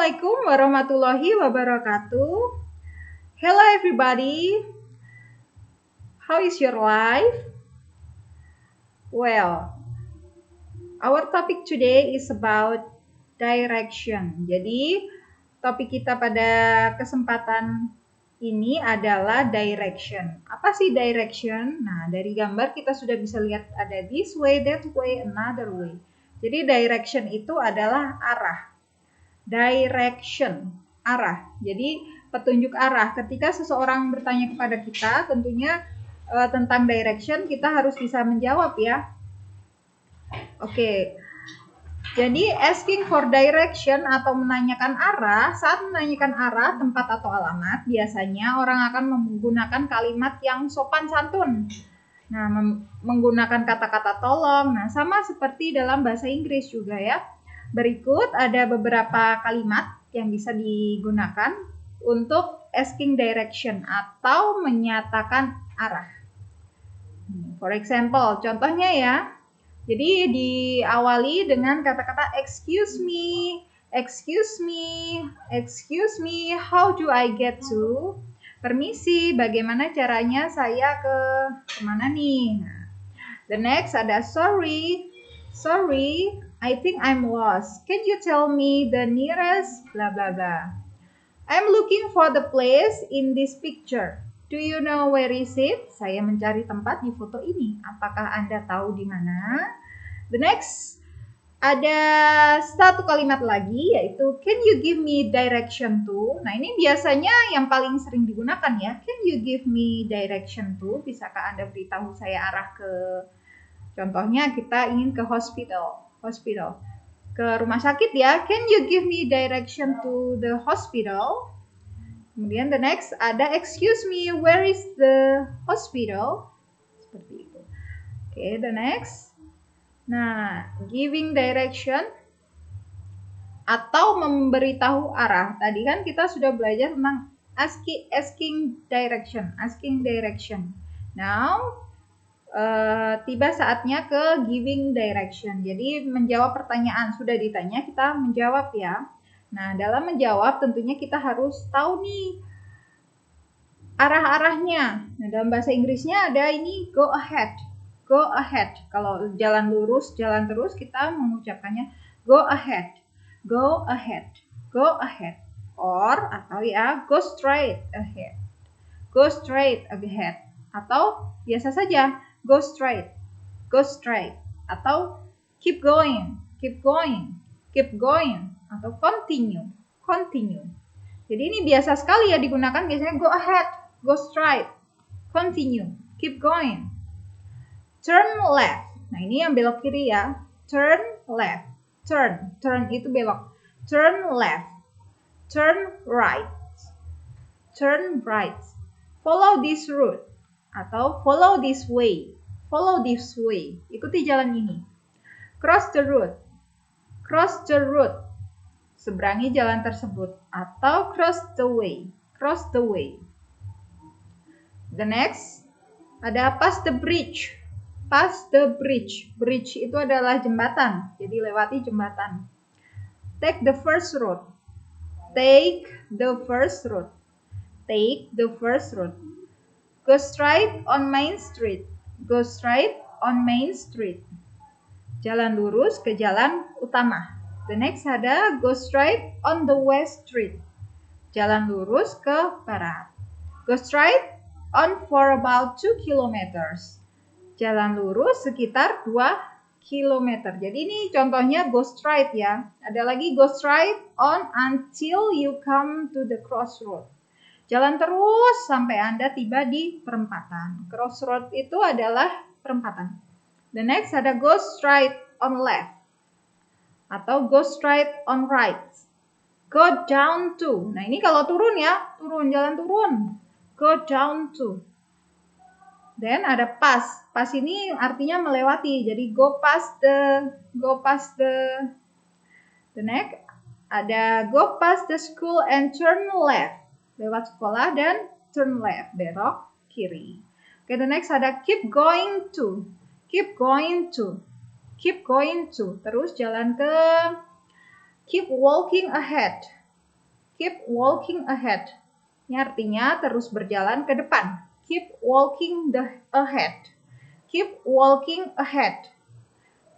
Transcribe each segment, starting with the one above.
Assalamualaikum warahmatullahi wabarakatuh. Hello everybody. How is your life? Well, our topic today is about direction. Jadi, topik kita pada kesempatan ini adalah direction. Apa sih direction? Nah, dari gambar kita sudah bisa lihat ada this way, that way, another way. Jadi, direction itu adalah arah. Direction, arah. Jadi petunjuk arah. Ketika seseorang bertanya kepada kita, tentunya tentang direction kita harus bisa menjawab ya. Oke. Jadi asking for direction atau menanyakan arah, saat menanyakan arah, tempat atau alamat, biasanya orang akan menggunakan kalimat yang sopan santun. Nah, menggunakan kata-kata tolong. Nah, sama seperti dalam bahasa Inggris juga ya. Berikut ada beberapa kalimat yang bisa digunakan untuk asking direction atau menyatakan arah. For example, contohnya ya. Jadi diawali dengan kata-kata excuse me, how do I get to? Permisi, bagaimana caranya saya ke kemana nih? Nah, the next ada sorry, I think I'm lost. Can you tell me the nearest? Blah, blah, blah. I'm looking for the place in this picture. Do you know where is it? Saya mencari tempat di foto ini. Apakah Anda tahu di mana? The next, ada satu kalimat lagi yaitu can you give me direction to? Nah, ini biasanya yang paling sering digunakan ya. Can you give me direction to? Bisakah Anda beritahu saya arah ke, contohnya kita ingin ke hospital, ke rumah sakit ya. Can you give me direction to the hospital? Kemudian the next ada excuse me, where is the hospital? Seperti itu. Oke, the next. Nah, giving direction atau memberitahu arah. Tadi kan kita sudah belajar tentang asking direction. Now, tiba saatnya ke giving direction. Jadi menjawab pertanyaan, sudah ditanya kita menjawab ya. Nah, dalam menjawab tentunya kita harus tahu nih arah-arahnya. Nah, dalam bahasa Inggrisnya ada ini go ahead. Kalau jalan lurus, jalan terus, kita mengucapkannya go ahead. Or atau ya go straight ahead. Atau biasa saja go straight, atau keep going, atau continue. Jadi ini biasa sekali ya digunakan, biasanya go ahead, go straight, continue, keep going. Turn left. Nah, ini yang belok kiri ya. Turn left. Turn itu belok. Turn left. Turn right. Follow this route. Atau follow this way. Ikuti jalan ini. Cross the road. Seberangi jalan tersebut. Atau cross the way. The next, ada pass the bridge. Bridge itu adalah jembatan. Jadi lewati jembatan. Take the first road. Go straight on Main Street. Jalan lurus ke jalan utama. The next ada go straight on the West Street. Jalan lurus ke barat. Go straight on for about 2 kilometers. Jalan lurus sekitar 2 kilometer. Jadi ini contohnya go straight ya. Ada lagi go straight on until you come to the crossroad. Jalan terus sampai Anda tiba di perempatan. Crossroad itu adalah perempatan. The next ada go straight on left. Atau go straight on right. Go down to. Nah, ini kalau turun ya. Jalan turun. Go down to. Then ada pass. Pass ini artinya melewati. Jadi go past the. The next ada go past the school and turn left. Lewat sekolah dan turn left, belok kiri. Oke, the next ada keep going to. Terus jalan ke keep walking ahead. Keep walking ahead. Ini artinya terus berjalan ke depan. Keep walking ahead. Keep walking ahead.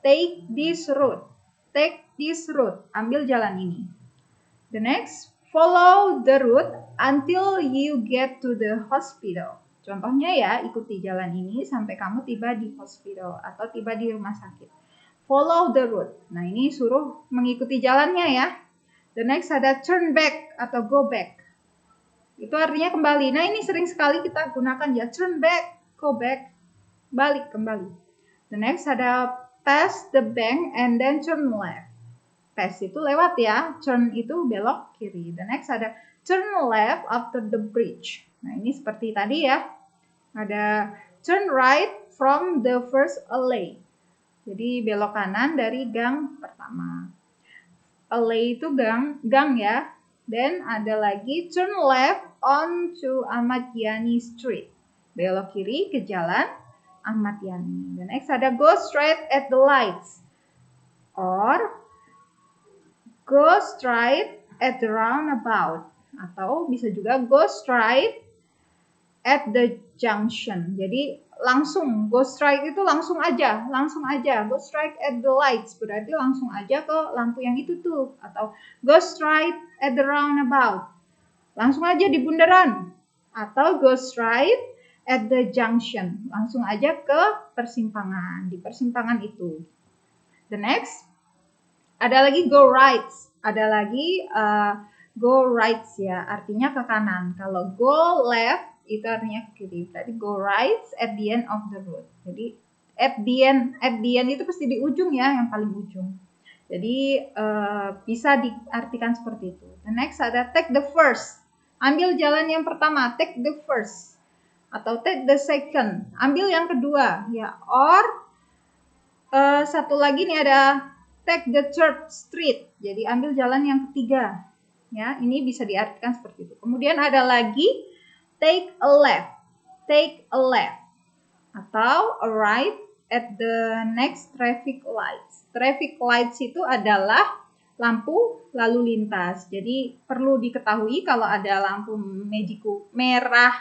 Take this route. Take this route. Ambil jalan ini. The next, follow the route until you get to the hospital. Contohnya ya, ikuti jalan ini sampai kamu tiba di hospital atau tiba di rumah sakit. Follow the route. Nah, ini suruh mengikuti jalannya ya. The next ada turn back atau go back. Itu artinya kembali. Nah, ini sering sekali kita gunakan ya. Turn back, go back, balik kembali. The next ada pass the bank and then turn left. Pass itu lewat ya. Turn itu belok kiri. The next ada turn left after the bridge. Nah, ini seperti tadi ya. Ada turn right from the first alley. Jadi belok kanan dari gang pertama. Alley itu gang ya. Then ada lagi turn left onto Ahmad Yani Street. Belok kiri ke jalan Ahmad Yani. The next ada go straight at the lights. Or go straight at the roundabout. Atau bisa juga go straight at the junction. Jadi langsung, go straight itu langsung aja. Go straight at the lights, berarti langsung aja ke lampu yang itu tuh. Atau go straight at the roundabout, langsung aja di bundaran. Atau go straight at the junction, langsung aja ke persimpangan, di persimpangan itu. The next, ada lagi go rights, ada lagi go rights ya, artinya ke kanan. Kalau go left, itu artinya ke kiri. Berarti go right at the end of the road. Jadi at the end itu pasti di ujung ya, yang paling ujung. Jadi bisa diartikan seperti itu. The next ada take the first. Ambil jalan yang pertama, take the first. Atau take the second. Ambil yang kedua ya. Or satu lagi nih ada take the third street. Jadi ambil jalan yang ketiga. Ya, ini bisa diartikan seperti itu. Kemudian ada lagi take a left, atau a right at the next traffic lights. Traffic lights itu adalah lampu lalu lintas. Jadi perlu diketahui kalau ada lampu merah,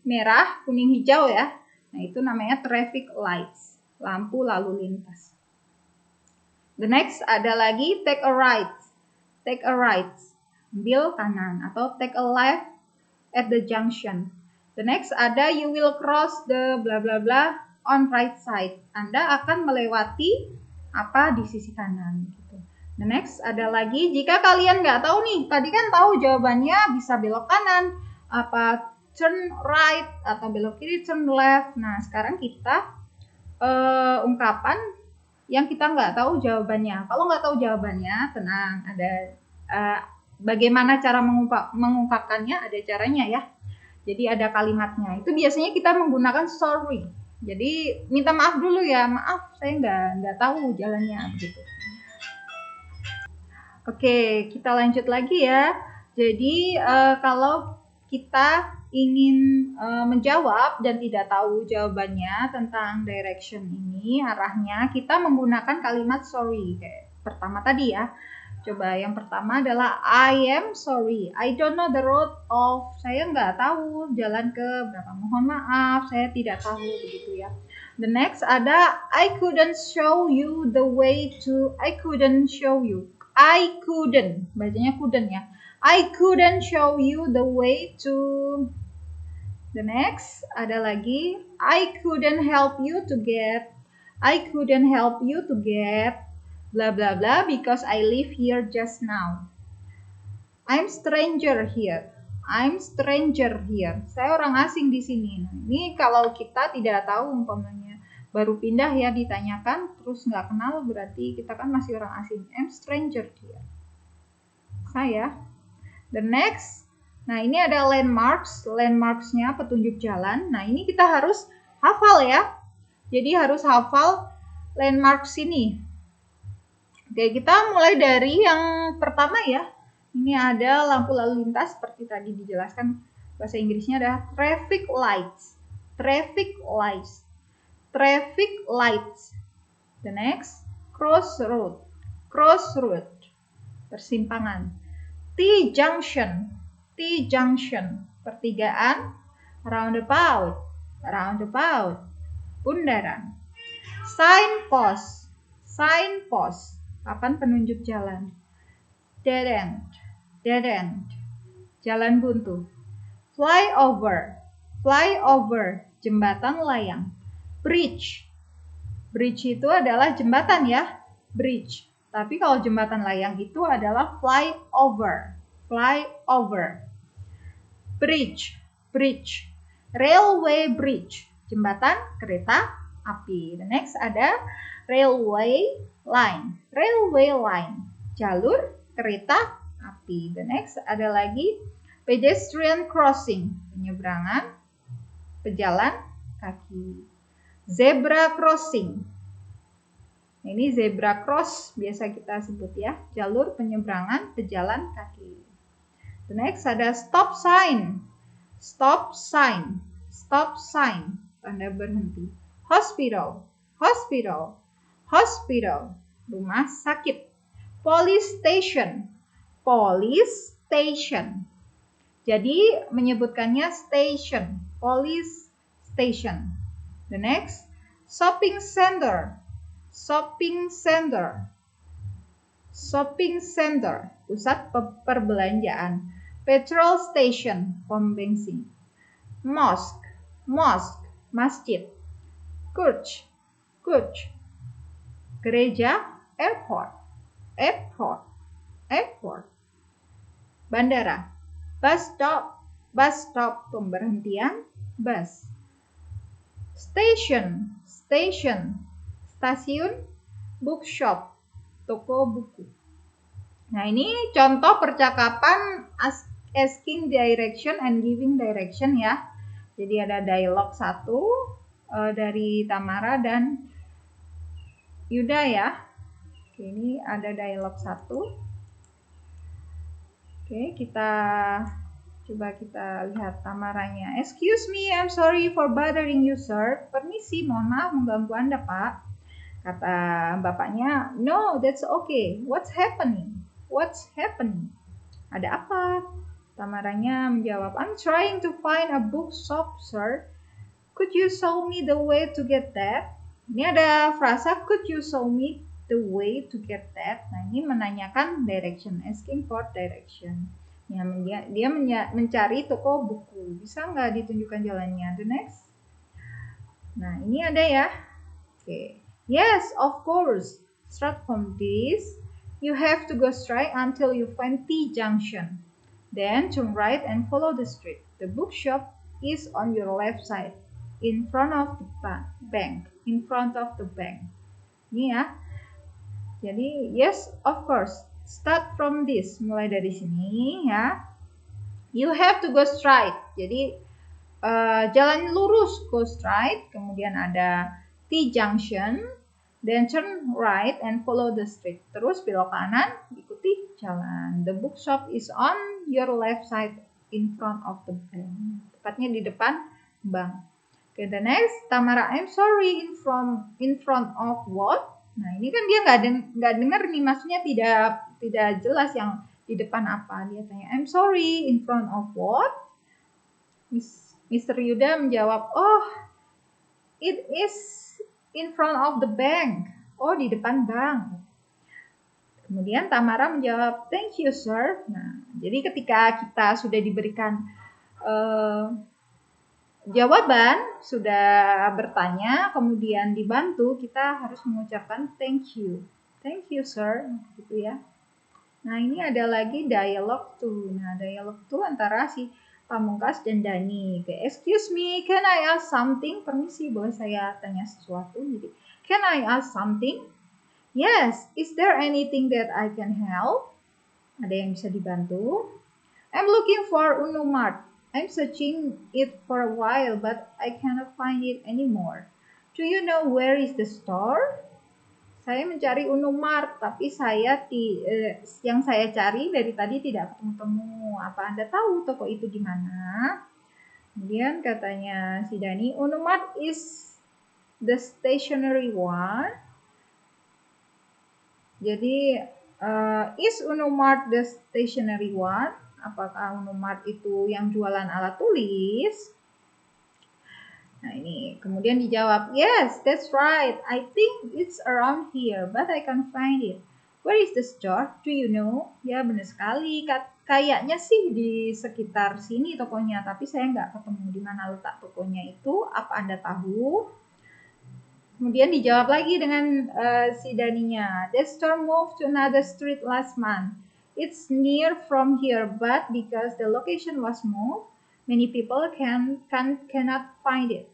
merah, kuning, hijau ya. Nah, itu namanya traffic lights, lampu lalu lintas. The next ada lagi take a right. Ambil kanan, atau take a left at the junction. The next ada you will cross the bla bla bla on right side. Anda akan melewati apa di sisi kanan gitu. The next ada lagi jika kalian nggak tahu nih, tadi kan tahu jawabannya bisa belok kanan, apa turn right atau belok kiri turn left. Nah, sekarang kita ungkapan yang kita nggak tahu jawabannya. Kalau nggak tahu jawabannya, tenang, ada bagaimana cara mengungkapkannya, ada caranya ya. Jadi ada kalimatnya. Itu biasanya kita menggunakan sorry. Jadi minta maaf dulu ya, maaf saya nggak tahu jalannya begitu. Oke, kita lanjut lagi ya. Jadi kalau kita ingin menjawab dan tidak tahu jawabannya tentang direction ini, arahnya, kita menggunakan kalimat sorry. Kayak pertama tadi ya. Coba yang pertama adalah I am sorry, I don't know the road of. Saya nggak tahu jalan ke berapa. Mohon maaf, saya tidak tahu begitu ya. The next ada I couldn't show you the way to. I couldn't show you. I couldn't, bacanya couldn't ya. I couldn't show you the way to. The next ada lagi I couldn't help you to get. I couldn't help you to get blah blah blah because I live here just now. I'm stranger here. Saya orang asing di sini. Nah, ini kalau kita tidak tahu umpamanya baru pindah ya, ditanyakan terus nggak kenal, berarti kita kan masih orang asing. I'm stranger here. Saya. The next. Nah, ini ada landmarks. Landmarksnya petunjuk jalan. Nah, ini kita harus hafal ya. Jadi harus hafal landmarks ini. Oke, kita mulai dari yang pertama ya. Ini ada lampu lalu lintas seperti tadi dijelaskan. Bahasa Inggrisnya ada traffic lights. The next, crossroad. persimpangan. T-junction, T-junction, pertigaan. Roundabout, roundabout, bundaran. Signpost, signpost, papan penunjuk jalan. Dead end, dead end, jalan buntu. Flyover, flyover, jembatan layang. Bridge, bridge itu adalah jembatan ya, bridge. Tapi kalau jembatan layang itu adalah flyover, flyover. Bridge, bridge. Railway bridge, jembatan kereta api. The next ada railway line, railway line, jalur kereta api. The next ada lagi pedestrian crossing, penyeberangan pejalan kaki. Zebra crossing. Ini zebra cross biasa kita sebut ya, jalur penyeberangan pejalan kaki. The next ada stop sign. Stop sign, stop sign, tanda berhenti. Hospital, hospital, hospital, rumah sakit. Police station, police station. Jadi menyebutkannya station, police station. The next, shopping center, shopping center, shopping center, pusat perbelanjaan. Petrol station, pom bensin. Mosque, mosque, masjid. Church, church, gereja. Airport, airport, airport. Bandara, bus stop, bus stop, pemberhentian bus. Station, station, stasiun. Bookshop, toko buku. Nah, ini contoh percakapan asking direction and giving direction ya. Jadi ada dialog 1 dari Tamara dan Yuda ya. Oke, ini ada dialog 1. Oke, kita coba kita lihat Tamaranya. Excuse me, I'm sorry for bothering you, sir. Permisi, mohon maaf mengganggu Anda, Pak. Kata bapaknya, no, that's okay. What's happening? What's happening? Ada apa? Tamaranya menjawab, I'm trying to find a bookshop, sir. Could you show me the way to get that? Ini ada frasa, could you show me the way to get that? Nah, ini menanyakan direction, asking for direction. Ya, dia mencari toko buku. Bisa nggak ditunjukkan jalannya? The next. Nah, ini ada ya. Oke. Yes, of course. Start from this. You have to go straight until you find T-junction. Then turn right and follow the street. The bookshop is on your left side, in front of the bank. In front of the bank. Ini ya. Jadi, yes, of course. Start from this. Mulai dari sini ya. You have to go straight. Jadi, jalan lurus, go straight. Kemudian ada T-junction. Then turn right and follow the street. Terus belok kanan, ikuti jalan. The bookshop is on your left side in front of the bank. Tepatnya di depan bank. Okay, the next, Tamara, I'm sorry, in front of what? Nah, ini kan dia nggak dengar nih, maksudnya tidak jelas yang di depan apa. Dia tanya, I'm sorry, in front of what? Mr. Yuda menjawab, oh, it is in front of the bank. Oh, di depan bank. Kemudian Tamara menjawab, thank you, sir. Nah, jadi ketika kita sudah diberikan jawaban, sudah bertanya, kemudian dibantu, kita harus mengucapkan thank you. Thank you, sir. Gitu ya. Nah, ini ada lagi dialog 2. Nah, dialog 2 antara si Pamungkas dan Dani. Okay. Excuse me, can I ask something? Permisi, boleh saya tanya sesuatu? Jadi, can I ask something? Yes, is there anything that I can help? Ada yang bisa dibantu? I'm looking for Uno Mart. I'm searching it for a while, but I cannot find it anymore. Do you know where is the store? Saya mencari Uno Mart, tapi yang saya cari dari tadi tidak ketemu-temu. Apa Anda tahu toko itu di mana? Kemudian katanya si Dani, Uno Mart is the stationery one. Jadi Is Unumart the stationary one? Apakah Unumart itu yang jualan alat tulis? Nah ini, kemudian dijawab, yes, that's right. I think it's around here, but I can't find it. Where is the store? Do you know? Ya benar sekali, kayaknya sih di sekitar sini tokonya, tapi saya nggak ketemu di mana letak tokonya itu. Apa Anda tahu? Kemudian dijawab lagi dengan si Daninya. The store moved to another street last month. It's near from here, but because the location was moved, many people cannot find it.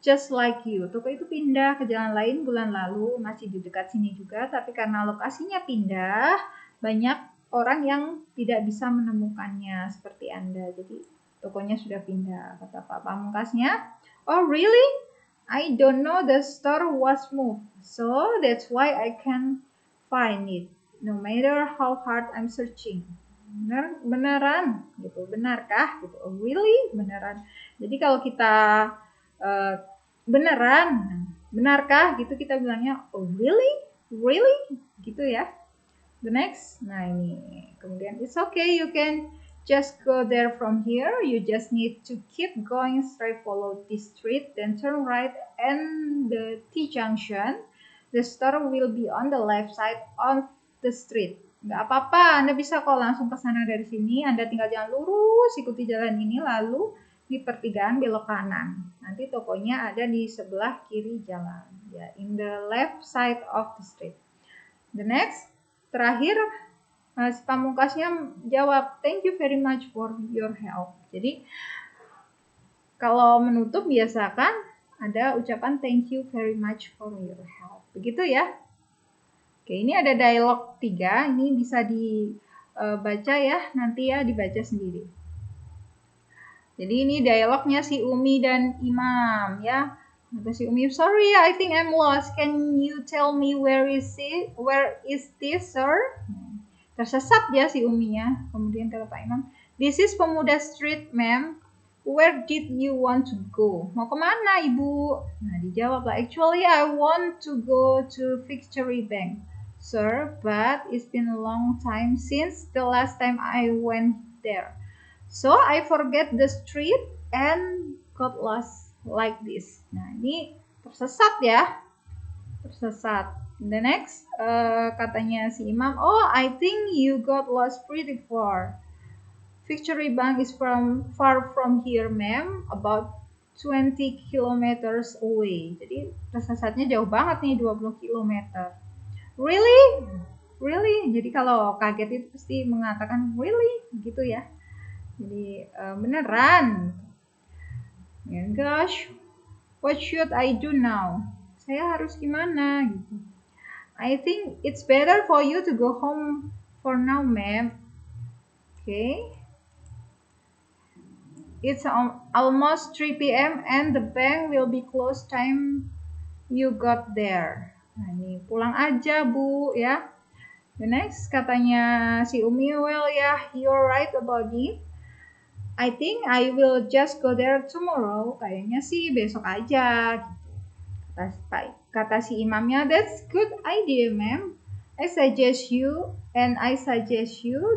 Just like you, toko itu pindah ke jalan lain bulan lalu, masih di dekat sini juga, tapi karena lokasinya pindah, banyak orang yang tidak bisa menemukannya seperti Anda. Jadi tokonya sudah pindah, kata Pak Pamungkasnya. Oh really? I don't know, the store was moved, so that's why I can't find it, no matter how hard I'm searching. Beneran gitu, benarkah gitu? Oh really? Beneran. Jadi kalau kita benarkah gitu, kita bilangnya oh really gitu ya. The next, nah ini kemudian it's okay, you can just go there from here. You just need to keep going straight, follow this street, then turn right and the T junction. The store will be on the left side of the street. Nggak apa-apa, Anda bisa kok langsung ke sana dari sini. Anda tinggal jalan lurus, ikuti jalan ini, lalu di pertigaan belok kanan. Nanti tokonya ada di sebelah kiri jalan, ya, in the left side of the street. The next, terakhir, si Pamungkasnya jawab, thank you very much for your help. Jadi kalau menutup biasakan ada ucapan thank you very much for your help. Begitu ya. Oke, ini ada dialog 3, ini bisa dibaca ya, nanti ya dibaca sendiri. Jadi ini dialognya si Umi dan Imam ya. Kata si Umi, sorry, I think I'm lost. Can you tell me where is this, sir? Tersesat ya si Uminya. Kemudian kata Pak Imam, this is Pemuda Street, ma'am. Where did you want to go? Mau kemana, Ibu? Nah, dijawab lah, actually I want to go to Victory Bank, sir, but it's been a long time since the last time I went there. So I forget the street and got lost like this. Nah, ini tersesat ya. Tersesat. The next, katanya si Imam, oh, I think you got lost pretty far. Victory Bank is far from here, ma'am, about 20 kilometers away. Jadi tersesatnya jauh banget nih, 20 kilometer. Really? Really? Jadi kalau kaget itu pasti mengatakan really, gitu ya. Jadi beneran. Ya, gosh, what should I do now? Saya harus gimana gitu. I think it's better for you to go home for now, ma'am. Okay. It's almost 3 p.m. and the bank will be closed time you got there. Nah, ini pulang aja, Bu, ya. The next, katanya si Umi, well, yeah, you're right about it. I think I will just go there tomorrow. Kayaknya sih besok aja. Kata si imamnya, that's good idea, ma'am. I suggest you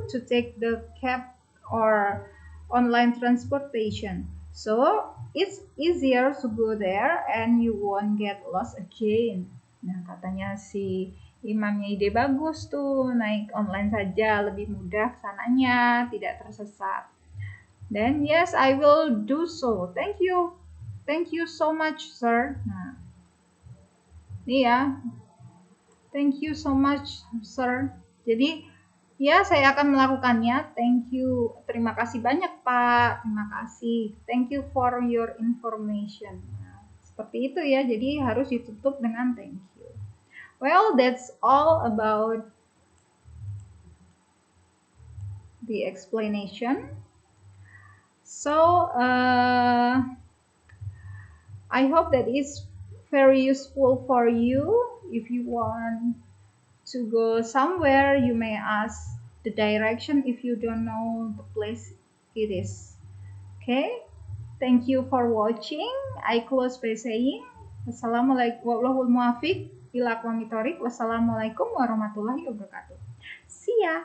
to take the cab or online transportation. So it's easier to go there and you won't get lost again. Nah, katanya si imamnya ide bagus tuh, naik online saja lebih mudah kesananya, tidak tersesat. Then yes, I will do so. Thank you so much, sir. Nah, ini ya. Thank you so much, sir. Jadi ya, saya akan melakukannya. Thank you. Terima kasih banyak, Pak. Terima kasih. Thank you for your information. Nah, seperti itu ya. Jadi harus ditutup dengan thank you. Well, that's all about the explanation. So, I hope that it's very useful for you. If you want to go somewhere, you may ask the direction if you don't know the place it is. Okay, thank you for watching. I close by saying Wassalamualaikum warahmatullahi wabarakatuh. See ya.